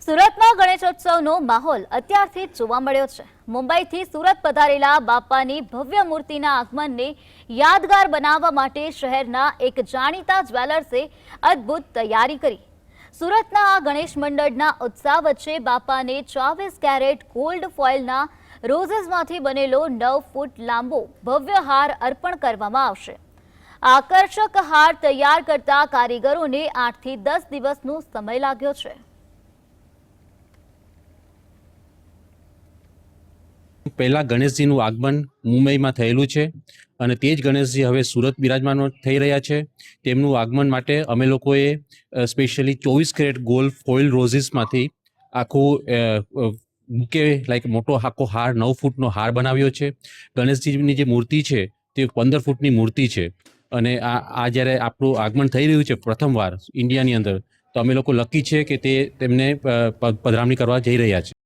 સુરતમાં ગણેશોત્સવનો માહોલ અત્યારથી જ જોવા મળ્યો છે। મુંબઈથી સુરત પધારેલા બાપાની ભવ્ય મૂર્તિના આગમનને યાદગાર બનાવવા માટે શહેરના એક જાણીતા જ્વેલર્સે અદ્ભુત તૈયારી કરી। સુરતના આ ગણેશ મંડળના ઉત્સાહ વચ્ચે બાપાને 24 કેરેટ ગોલ્ડ ફોઇલના રોઝેસમાંથી બનેલો 9 ફૂટ લાંબો ભવ્ય હાર અર્પણ કરવામાં આવશે। આકર્ષક હાર તૈયાર કરતા કારીગરોને 8 થી 10 દિવસનો સમય લાગ્યો છે। પહેલા ગણેશજીનું આગમન મુંબઈમાં થયેલું છે અને તે જ ગણેશજી હવે સુરત બિરાજમાન થઈ રહ્યા છે। તેમનું આગમન માટે અમે લોકોએ સ્પેશિયલી 24 કેરેટ ગોલ્ડ ફોઇલ રોઝીસમાંથી આખું બુકે લાઈક મોટો આખો હાર 9 ફૂટનો હાર બનાવ્યો છે। ગણેશજીની જે મૂર્તિ છે તે 15 ફૂટની મૂર્તિ છે અને આ જ્યારે આપણું આગમન થઈ રહ્યું છે પ્રથમવાર ઇન્ડિયાની અંદર, તો અમે લોકો લકી છે કે તેમને પધરામણી કરવા જઈ રહ્યા છે।